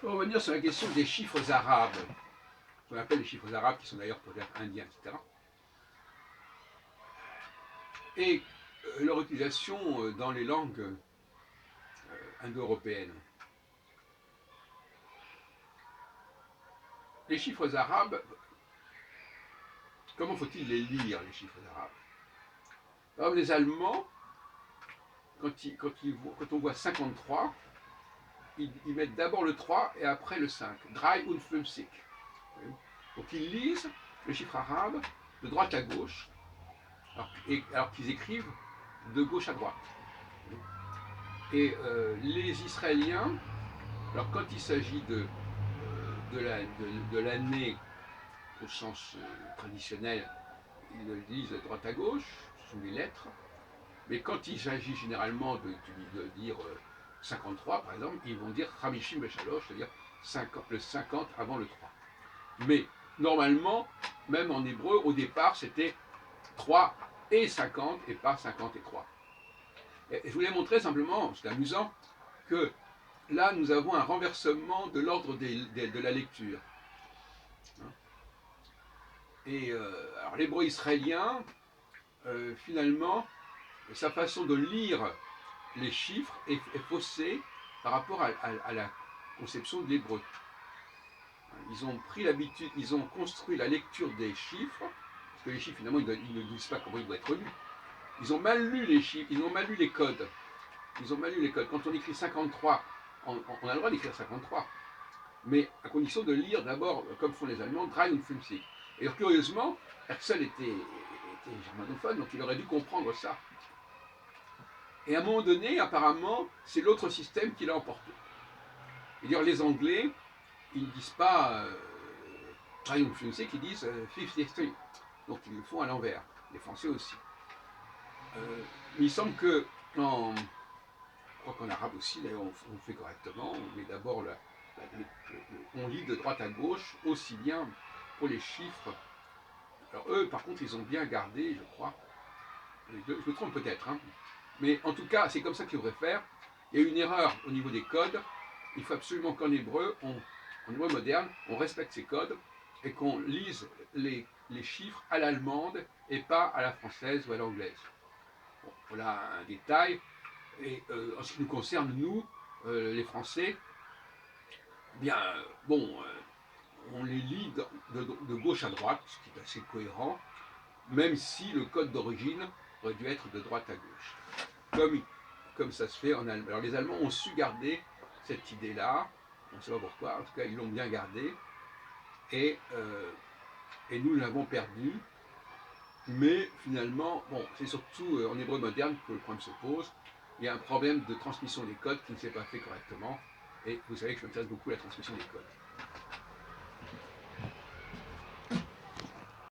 Pour revenir sur la question des chiffres arabes, qu'on appelle les chiffres arabes, qui sont d'ailleurs peut-être indiens, etc., et leur utilisation dans les langues indo-européennes. Les chiffres arabes, comment faut-il les lire, les chiffres arabes? Par exemple, les Allemands, quand on voit 53, ils mettent d'abord le 3 et après le 5. 53. Donc ils lisent le chiffre arabe de droite à gauche, alors qu'ils écrivent de gauche à droite. Et les Israéliens, alors quand il s'agit de l'année au sens traditionnel, ils le lisent de droite à gauche, ce sont des lettres, mais quand il s'agit généralement de dire 53 par exemple, ils vont dire Hamishim Beshalosh, c'est-à-dire le 50 avant le 3. Mais normalement, même en hébreu, au départ, c'était 3 et 50 et pas 50 et 3. Et je voulais montrer simplement, c'est amusant, que là, nous avons un renversement de l'ordre de la lecture. Et alors l'hébreu israélien, finalement, sa façon de lire les chiffres est faussée par rapport à la conception de l'hébreu. Ils ont pris l'habitude, ils ont construit la lecture des chiffres, parce que les chiffres, finalement, ils ne disent pas comment ils doivent être lus. Ils ont mal lu les chiffres, ils ont mal lu les codes. Ils ont mal lu les codes. Quand on écrit 53, on a le droit d'écrire 53, mais à condition de lire d'abord, comme font les Allemands, 53. Et curieusement, Herzl était germanophone, donc il aurait dû comprendre ça. Et à un moment donné, apparemment, c'est l'autre système qui l'a emporté. Et d'ailleurs, les Anglais, ils ne disent pas 53, ils disent 53. Donc ils le font à l'envers. Les Français aussi. Mais il semble que, je crois qu'en arabe aussi, d'ailleurs, on fait correctement. On met d'abord on lit de droite à gauche, aussi bien pour les chiffres. Alors eux, par contre, ils ont bien gardé, je crois. Je me trompe peut-être, hein. Mais en tout cas, c'est comme ça qu'ils devraient faire. Il y a une erreur au niveau des codes. Il faut absolument qu'en hébreu, en hébreu moderne, on respecte ces codes et qu'on lise les chiffres à l'allemande et pas à la française ou à l'anglaise. Bon, voilà un détail. Et en ce qui nous concerne, nous, les Français, bien, on les lit de gauche à droite, ce qui est assez cohérent, même si le code d'origine aurait dû être de droite à gauche. Comme ça se fait en Allemagne. Alors les Allemands ont su garder cette idée-là, on ne sait pas pourquoi, en tout cas ils l'ont bien gardée, et nous l'avons perdue, mais finalement, bon, c'est surtout en hébreu moderne que le problème se pose. Il y a un problème de transmission des codes qui ne s'est pas fait correctement, et vous savez que je m'intéresse beaucoup à la transmission des codes.